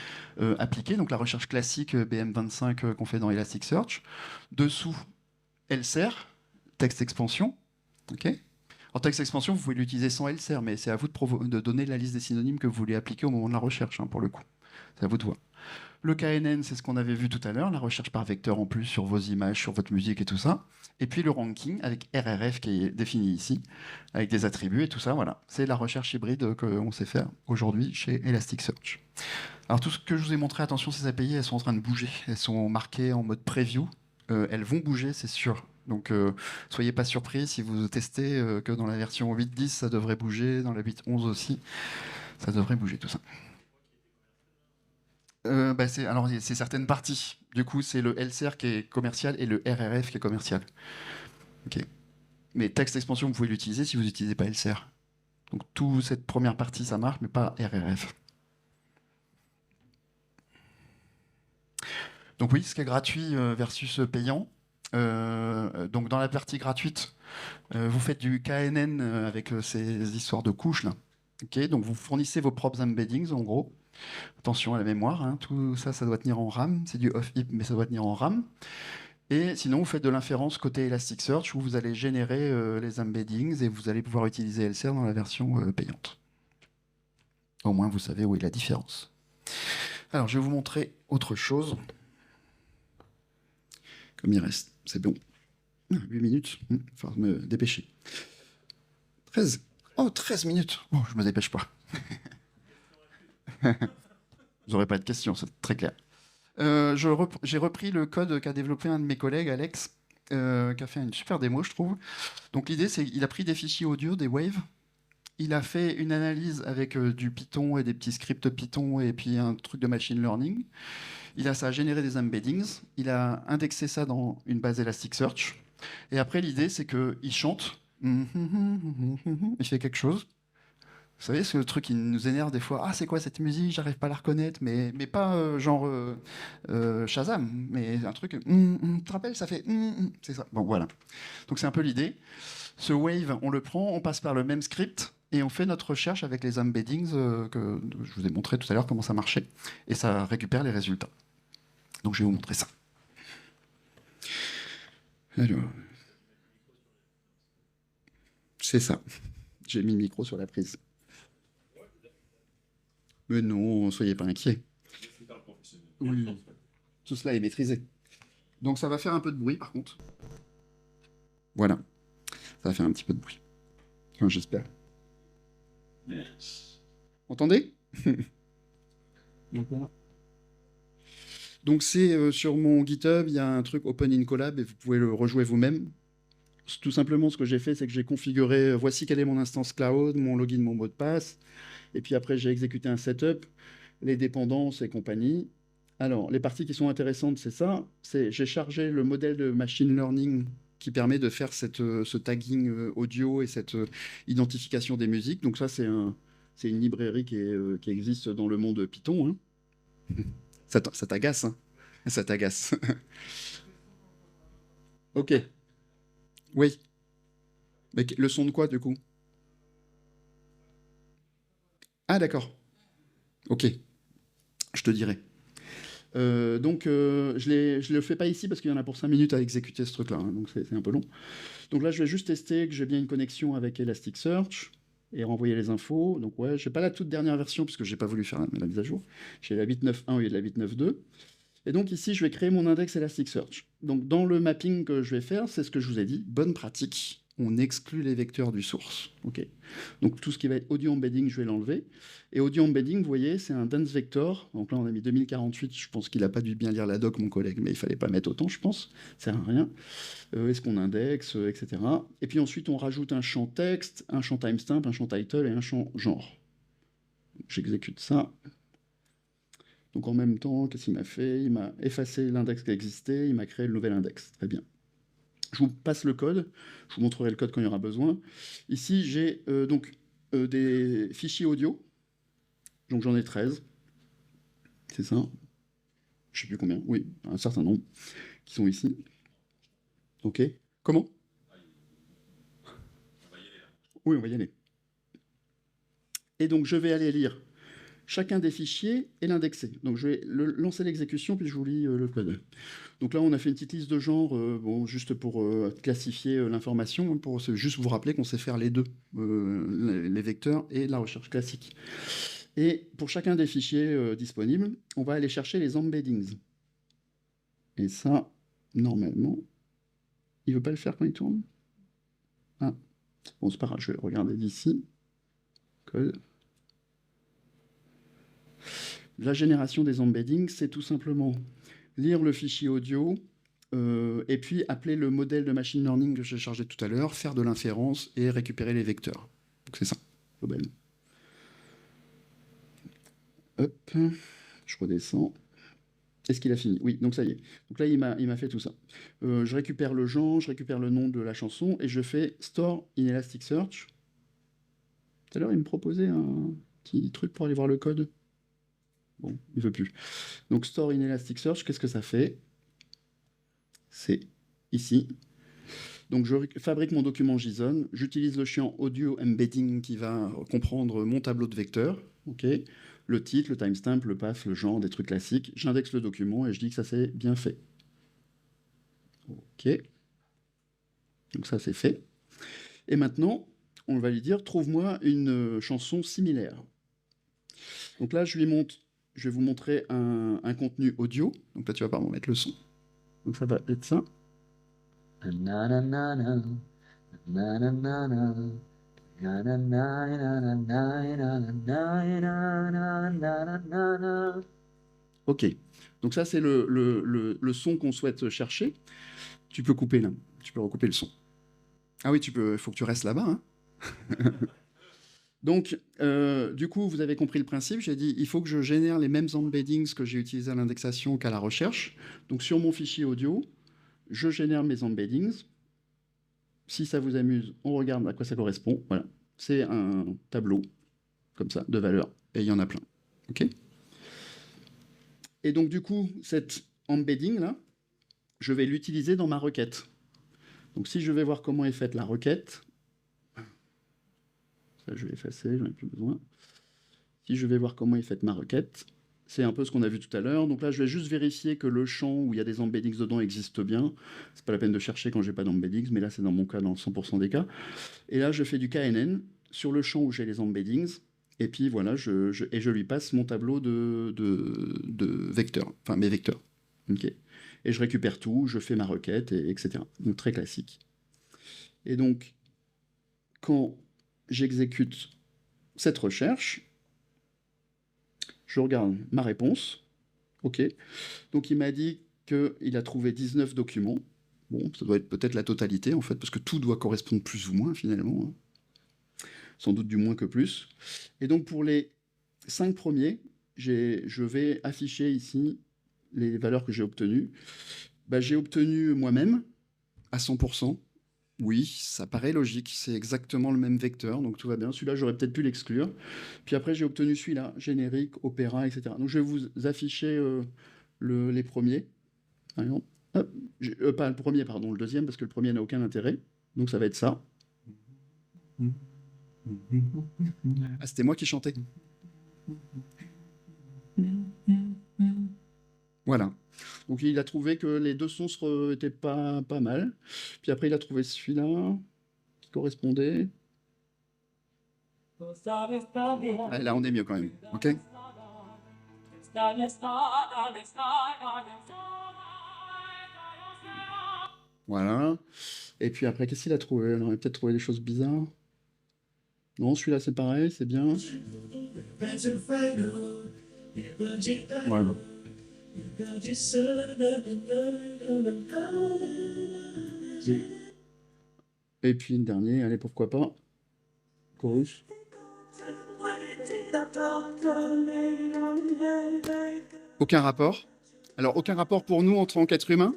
appliquer, donc la recherche classique BM25 qu'on fait dans Elasticsearch. Dessous, LSER, texte expansion. Ok. En texte expansion, vous pouvez l'utiliser sans LSER, mais c'est à vous de donner la liste des synonymes que vous voulez appliquer au moment de la recherche, hein, pour le coup. C'est à vous de voir. Le KNN, c'est ce qu'on avait vu tout à l'heure, la recherche par vecteur en plus sur vos images, sur votre musique et tout ça. Et puis le ranking avec RRF qui est défini ici, avec des attributs et tout ça, voilà. C'est la recherche hybride qu'on sait faire aujourd'hui chez Elasticsearch. Alors tout ce que je vous ai montré, attention, ces API, elles sont en train de bouger. Elles sont marquées en mode preview. Elles vont bouger, c'est sûr. Donc soyez pas surpris si vous testez que dans la version 8.10, ça devrait bouger, dans la 8.11 aussi, ça devrait bouger tout ça. Alors, c'est certaines parties. Du coup, c'est le LCR qui est commercial et le RRF qui est commercial. Ok. Mais texte expansion, vous pouvez l'utiliser si vous n'utilisez pas LCR. Donc, toute cette première partie, ça marche, mais pas RRF. Donc oui, ce qui est gratuit versus payant. Donc dans la partie gratuite, vous faites du KNN avec ces histoires de couches là. Ok, donc vous fournissez vos propres embeddings en gros. Attention à la mémoire, hein, tout ça, ça doit tenir en RAM. C'est du off-heap, mais ça doit tenir en RAM. Et sinon, vous faites de l'inférence côté Elasticsearch où vous allez générer les embeddings et vous allez pouvoir utiliser LCR dans la version payante. Au moins, vous savez où est la différence. Alors, je vais vous montrer autre chose. Comme il reste, c'est bon. 8 minutes, il va falloir me dépêcher. 13. Oh, 13 minutes. Oh, je me dépêche pas. Vous n'aurez pas de questions, c'est très clair. J'ai repris le code qu'a développé un de mes collègues, Alex, qui a fait une super démo, je trouve. Donc l'idée, c'est qu'il a pris des fichiers audio, des waves. Il a fait une analyse avec du Python et des petits scripts Python et puis un truc de machine learning. Ça a généré des embeddings. Il a indexé ça dans une base Elasticsearch. Et après, l'idée, c'est qu'il chante. Il fait quelque chose. Vous savez, c'est le truc qui nous énerve des fois. Ah, c'est quoi cette musique? J'arrive pas à la reconnaître. Mais pas genre Shazam, mais un truc. Tu te rappelles, ça fait. C'est ça. Bon, voilà. Donc, c'est un peu l'idée. Ce wave, on le prend, on passe par le même script et on fait notre recherche avec les embeddings que je vous ai montré tout à l'heure comment ça marchait. Et ça récupère les résultats. Donc, je vais vous montrer ça. Alors, c'est ça. J'ai mis le micro sur la prise. Mais non, soyez pas inquiets. Oui, tout cela est maîtrisé. Donc ça va faire un peu de bruit par contre. Voilà, ça va faire un petit peu de bruit. Enfin, j'espère. Entendez? Donc c'est sur mon GitHub, il y a un truc Open in Collab et vous pouvez le rejouer vous-même. Tout simplement, ce que j'ai fait, c'est que j'ai configuré, voici quelle est mon instance cloud, mon login, mon mot de passe. Et puis après, j'ai exécuté un setup, les dépendances et compagnie. Alors, les parties qui sont intéressantes, c'est ça. J'ai chargé le modèle de machine learning qui permet de faire ce tagging audio et cette identification des musiques. Donc ça, c'est une librairie qui existe dans le monde Python, hein. Ça t'agace, hein? Ça t'agace. Ok. Oui. Mais le son de quoi, du coup? Ah, d'accord. Ok. Je te dirai. Je le fais pas ici parce qu'il y en a pour 5 minutes à exécuter ce truc-là, hein, donc c'est un peu long. Donc là, je vais juste tester que j'ai bien une connexion avec Elasticsearch et renvoyer les infos. Donc ouais, j'ai pas la toute dernière version parce que j'ai pas voulu faire la mise à jour. J'ai la 8.9.1 au lieu de la 8.9.2. Et donc ici, je vais créer mon index Elasticsearch. Donc dans le mapping que je vais faire, c'est ce que je vous ai dit, bonne pratique. On exclut les vecteurs du source. Ok. Donc tout ce qui va être audio embedding, je vais l'enlever. Et audio embedding, vous voyez, c'est un dense vector. Donc là, on a mis 2048. Je pense qu'il n'a pas dû bien lire la doc, mon collègue, mais il fallait pas mettre autant, je pense. Ça sert à rien. Est-ce qu'on indexe, etc. Et puis ensuite, on rajoute un champ texte, un champ timestamp, un champ title et un champ genre. J'exécute ça. Donc en même temps, qu'est-ce qu'il m'a fait? Il m'a effacé l'index qui existait, il m'a créé le nouvel index. Très bien. Je vous passe le code, je vous montrerai le code quand il y aura besoin. Ici, j'ai des fichiers audio, donc j'en ai 13. C'est ça? Je sais plus combien, oui, un certain nombre qui sont ici. Ok. Comment? Oui, on va y aller. Et donc, je vais aller lire chacun des fichiers et l'indexer. Donc, je vais lancer l'exécution, puis je vous lis le code. Donc là, on a fait une petite liste de genres, bon, juste pour classifier l'information, pour juste vous rappeler qu'on sait faire les deux, les vecteurs et la recherche classique. Et pour chacun des fichiers disponibles, on va aller chercher les embeddings. Et ça, normalement, il veut pas le faire quand il tourne. Ah, bon, c'est pas grave, je vais regarder d'ici. Code. La génération des embeddings, c'est tout simplement lire le fichier audio et puis appeler le modèle de machine learning que j'ai chargé tout à l'heure, faire de l'inférence et récupérer les vecteurs. Donc c'est ça, globalement. Hop, je redescends. Est-ce qu'il a fini? Oui, donc ça y est. Donc là, il m'a fait tout ça. Je récupère le genre, je récupère le nom de la chanson et je fais store in Elasticsearch. Tout à l'heure, il me proposait un petit truc pour aller voir le code. Bon, il veut plus. Donc store in Elasticsearch, qu'est-ce que ça fait? C'est ici. Donc je fabrique mon document JSON, j'utilise le chiant audio embedding qui va comprendre mon tableau de vecteurs, ok, le titre, le timestamp, le path, le genre, des trucs classiques. J'indexe le document et je dis que ça c'est bien fait. Ok. Donc ça c'est fait. Et maintenant, on va lui dire trouve-moi une chanson similaire. Donc là je vais vous montrer un contenu audio. Donc là tu vas pas m'en mettre le son. Donc ça va être ça. Ok, donc ça c'est le son qu'on souhaite chercher. Tu peux couper là, tu peux recouper le son. Ah oui, il faut que tu restes là-bas. Hein. Donc, du coup, vous avez compris le principe. J'ai dit, il faut que je génère les mêmes embeddings que j'ai utilisés à l'indexation qu'à la recherche. Donc, sur mon fichier audio, je génère mes embeddings. Si ça vous amuse, on regarde à quoi ça correspond. Voilà, c'est un tableau comme ça de valeurs, et il y en a plein. Ok. Et donc, du coup, cet embedding là, je vais l'utiliser dans ma requête. Donc, si je vais voir comment est faite la requête, ça je vais effacer, j'en ai plus besoin. Si je vais voir comment est faite ma requête, c'est un peu ce qu'on a vu tout à l'heure. Donc là, je vais juste vérifier que le champ où il y a des embeddings dedans existe bien. C'est pas la peine de chercher quand j'ai pas d'embeddings, mais là, c'est dans mon cas, dans 100% des cas. Et là, je fais du KNN sur le champ où j'ai les embeddings. Et puis voilà, je lui passe mon tableau de vecteurs, enfin mes vecteurs. Okay. Et je récupère tout, je fais ma requête, etc. Donc très classique. Et donc, quand j'exécute cette recherche, je regarde ma réponse. OK. Donc il m'a dit qu'il a trouvé 19 documents. Bon, ça doit être peut-être la totalité en fait, parce que tout doit correspondre plus ou moins finalement. Hein. Sans doute du moins que plus. Et donc pour les 5 premiers, je vais afficher ici les valeurs que j'ai obtenues. Bah, j'ai obtenu moi-même à 100%. Oui, ça paraît logique, c'est exactement le même vecteur, donc tout va bien. Celui-là, j'aurais peut-être pu l'exclure. Puis après, j'ai obtenu celui-là, générique, opéra, etc. Donc je vais vous afficher les premiers. Hop. Pas le premier, pardon, le deuxième, parce que le premier n'a aucun intérêt. Donc ça va être ça. Ah, c'était moi qui chantais. Voilà. Donc il a trouvé que les deux sons étaient pas mal. Puis après, il a trouvé celui-là qui correspondait. Ah, là, on est mieux quand même. Ok. Voilà. Et puis après, qu'est-ce qu'il a trouvé? On aurait peut-être trouvé des choses bizarres. Non, celui-là, c'est pareil, c'est bien. Ouais. Et puis le dernier, allez, pourquoi pas. Chorus. Aucun rapport. Alors, aucun rapport pour nous en tant qu'êtres humains.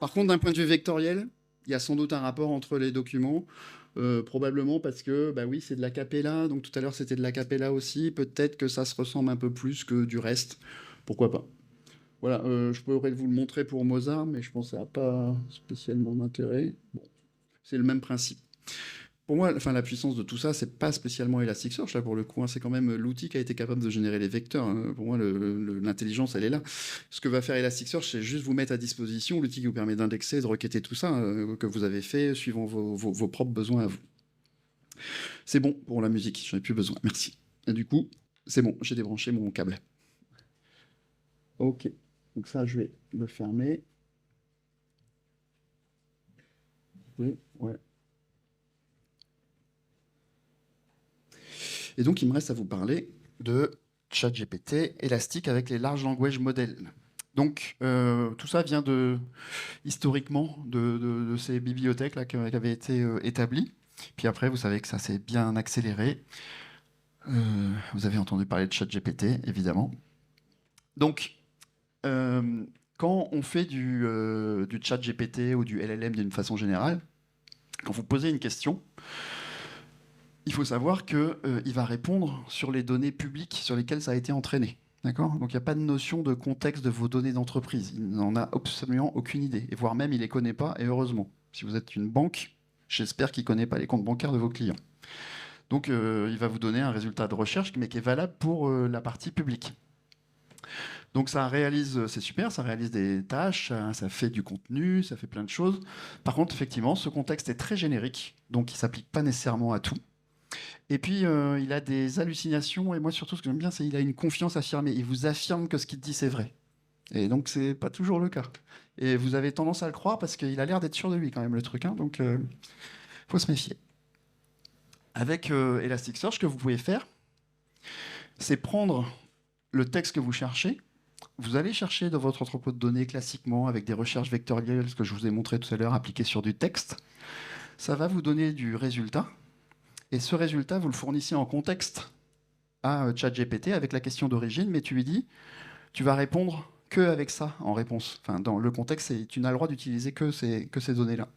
Par contre, d'un point de vue vectoriel, il y a sans doute un rapport entre les documents. Probablement parce que, bah oui, c'est de la capella. Donc tout à l'heure, c'était de la capella aussi. Peut-être que ça se ressemble un peu plus que du reste. Pourquoi pas. Voilà, je pourrais vous le montrer pour Mozart, mais je pense que ça n'a pas spécialement d'intérêt. Bon, c'est le même principe. pour moi, enfin, la puissance de tout ça, c'est pas spécialement Elasticsearch, là, pour le coup, hein, c'est quand même l'outil qui a été capable de générer les vecteurs, hein. Pour moi, l'intelligence, elle est là. Ce que va faire Elasticsearch, c'est juste vous mettre à disposition l'outil qui vous permet d'indexer, de requêter tout ça, que vous avez fait, suivant vos propres besoins à vous. C'est bon pour la musique, j'en ai plus besoin, merci. Et du coup, c'est bon, j'ai débranché mon câble. Ok, donc ça, je vais le fermer. Oui, ouais. Et donc, il me reste à vous parler de ChatGPT élastique avec les large language models. Donc, tout ça vient historiquement de ces bibliothèques là, qui avaient été établies. Puis après, vous savez que ça s'est bien accéléré. Vous avez entendu parler de ChatGPT, évidemment. Donc, quand on fait du ChatGPT ou du LLM d'une façon générale, quand vous posez une question, il faut savoir qu'il va répondre sur les données publiques sur lesquelles ça a été entraîné. D'accord. Donc il n'y a pas de notion de contexte de vos données d'entreprise. Il n'en a absolument aucune idée. Et voire même, il ne les connaît pas, et heureusement. Si vous êtes une banque, j'espère qu'il ne connaît pas les comptes bancaires de vos clients. Donc il va vous donner un résultat de recherche, mais qui est valable pour la partie publique. Donc ça réalise, c'est super, ça réalise des tâches, ça fait du contenu, ça fait plein de choses. Par contre, effectivement, ce contexte est très générique, donc il ne s'applique pas nécessairement à tout. Et puis, il a des hallucinations, et moi surtout, ce que j'aime bien, c'est qu'il a une confiance affirmée. Il vous affirme que ce qu'il dit, c'est vrai. Et donc, c'est pas toujours le cas. Et vous avez tendance à le croire parce qu'il a l'air d'être sûr de lui, quand même, le truc. Hein, donc, faut se méfier. Avec Elasticsearch, ce que vous pouvez faire, c'est prendre le texte que vous cherchez. Vous allez chercher dans votre entrepôt de données classiquement avec des recherches vectorielles, ce que je vous ai montré tout à l'heure, appliquées sur du texte. Ça va vous donner du résultat. Et ce résultat, vous le fournissez en contexte à ChatGPT avec la question d'origine, mais tu lui dis, tu vas répondre que avec ça en réponse. Enfin, dans le contexte, tu n'as le droit d'utiliser que ces données-là.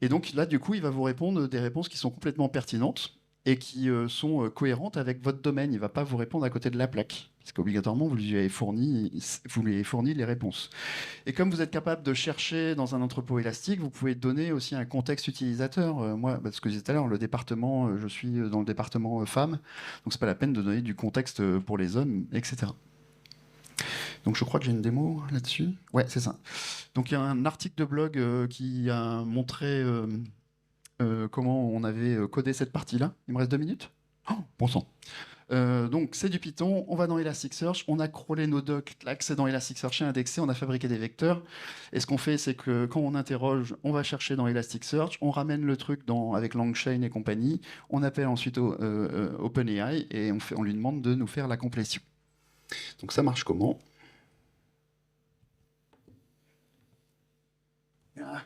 Et donc là, du coup, il va vous répondre des réponses qui sont complètement pertinentes et qui sont cohérentes avec votre domaine. Il ne va pas vous répondre à côté de la plaque, parce qu'obligatoirement, vous lui avez fourni les réponses. Et comme vous êtes capable de chercher dans un entrepôt élastique, vous pouvez donner aussi un contexte utilisateur. Moi, ce que je disais tout à l'heure, le département, je suis dans le département femmes, donc c'est pas la peine de donner du contexte pour les hommes, etc. Donc je crois que j'ai une démo là-dessus. Ouais, c'est ça. Donc il y a un article de blog qui a montré comment on avait codé cette partie-là. Il me reste 2 minutes. Oh, bon sang. Donc c'est du Python, on va dans Elasticsearch, on a crawlé nos docs, l'accès dans Elasticsearch est indexé, on a fabriqué des vecteurs. Et ce qu'on fait, c'est que quand on interroge, on va chercher dans Elasticsearch, on ramène le truc avec LangChain et compagnie, on appelle ensuite OpenAI et on lui demande de nous faire la complétion. Donc ça marche comment? Ah.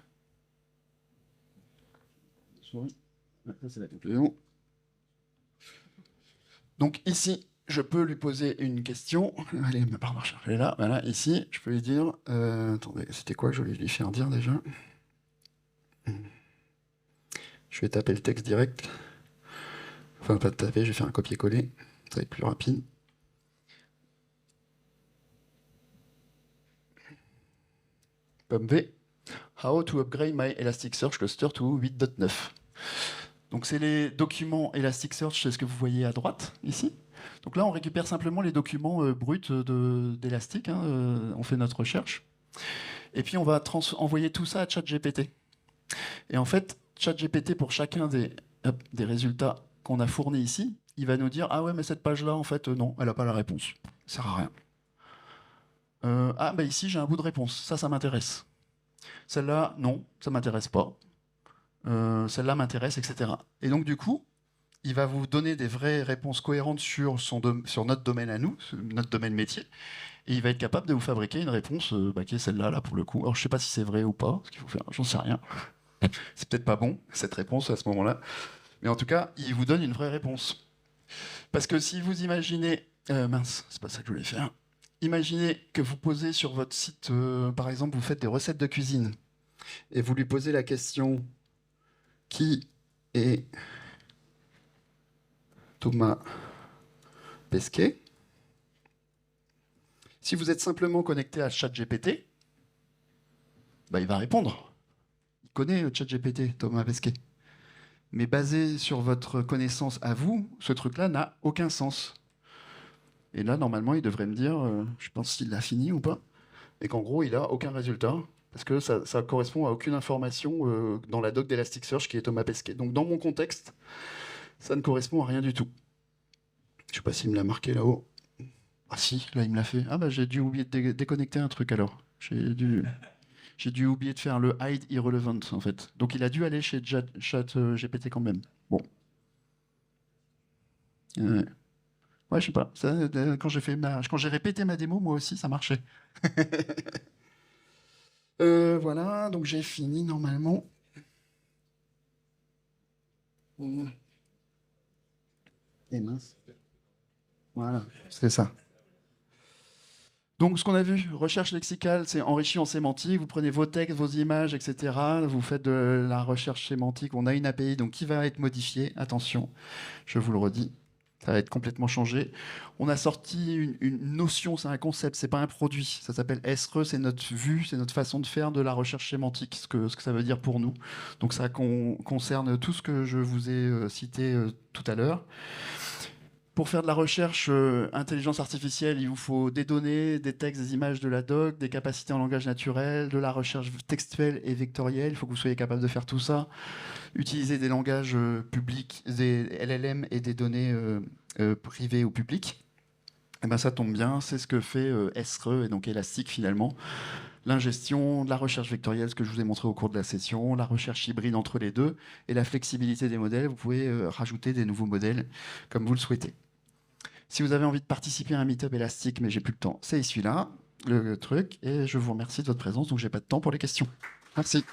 Ça, c'est la conclusion. Donc ici, je peux lui poser une question. Allez, ma barre de recherche, elle est là. Voilà, ici, je peux lui dire... attendez, c'était quoi que je voulais lui faire dire déjà? Je vais taper le texte direct. Enfin, pas taper, je vais faire un copier-coller. Ça va être plus rapide. Pomme V. How to upgrade my Elasticsearch cluster to 8.9. Donc c'est les documents Elasticsearch, c'est ce que vous voyez à droite, ici. Donc là, on récupère simplement les documents bruts d'Elastic, hein, on fait notre recherche. Et puis on va envoyer tout ça à ChatGPT. Et en fait, ChatGPT, pour chacun des résultats qu'on a fournis ici, il va nous dire « Ah ouais, mais cette page-là, en fait, non, elle n'a pas la réponse. Ça sert à rien. Ah, bah ici, j'ai un bout de réponse. Ça m'intéresse. Celle-là, non, ça m'intéresse pas. Celle-là m'intéresse, etc. » Et donc, du coup, il va vous donner des vraies réponses cohérentes sur notre domaine à nous, notre domaine métier, et il va être capable de vous fabriquer une réponse qui est celle-là, là, pour le coup. Alors, je sais pas si c'est vrai ou pas, ce qu'il faut faire, j'en sais rien. C'est peut-être pas bon, cette réponse, à ce moment-là. Mais en tout cas, il vous donne une vraie réponse. Parce que si vous imaginez... mince, c'est pas ça que je voulais faire. Imaginez que vous posez sur votre site, par exemple, vous faites des recettes de cuisine, et vous lui posez la question « Qui est Thomas Pesquet ?» Si vous êtes simplement connecté à ChatGPT, bah, il va répondre. Il connaît ChatGPT, Thomas Pesquet. Mais basé sur votre connaissance à vous, ce truc-là n'a aucun sens. Et là, normalement, il devrait me dire, je pense s'il l'a fini ou pas, et qu'en gros, il n'a aucun résultat, parce que ça correspond à aucune information dans la doc d'Elasticsearch qui est Thomas Pesquet. Donc dans mon contexte, ça ne correspond à rien du tout. Je sais pas s'il me l'a marqué là-haut. Ah si, là il me l'a fait. Ah bah j'ai dû oublier de déconnecter un truc alors. J'ai dû oublier de faire le hide irrelevant en fait. Donc il a dû aller chez chat GPT quand même. Bon. Ouais, ouais, je sais pas. Ça, quand quand j'ai répété ma démo, moi aussi ça marchait. Voilà, donc j'ai fini normalement. Et mince. Voilà, c'est ça. Donc, ce qu'on a vu, recherche lexicale, c'est enrichi en sémantique. Vous prenez vos textes, vos images, etc. Vous faites de la recherche sémantique. On a une API donc, qui va être modifiée. Attention, je vous le redis, ça va être complètement changé. On a sorti une notion, c'est un concept, c'est pas un produit. Ça s'appelle SRE, c'est notre vue, c'est notre façon de faire de la recherche sémantique, ce que ça veut dire pour nous. Donc, ça concerne tout ce que je vous ai cité tout à l'heure. Pour faire de la recherche intelligence artificielle, il vous faut des données, des textes, des images de la doc, des capacités en langage naturel, de la recherche textuelle et vectorielle. Il faut que vous soyez capable de faire tout ça. Utiliser des langages publics, des LLM et des données privées ou publiques. Et ben ça tombe bien, c'est ce que fait SRE et donc Elastic finalement. L'ingestion, de la recherche vectorielle, ce que je vous ai montré au cours de la session, la recherche hybride entre les deux et la flexibilité des modèles. Vous pouvez rajouter des nouveaux modèles comme vous le souhaitez. Si vous avez envie de participer à un meet-up élastique, mais j'ai plus le temps, c'est celui-là, le truc. Et je vous remercie de votre présence, donc j'ai pas de temps pour les questions. Merci.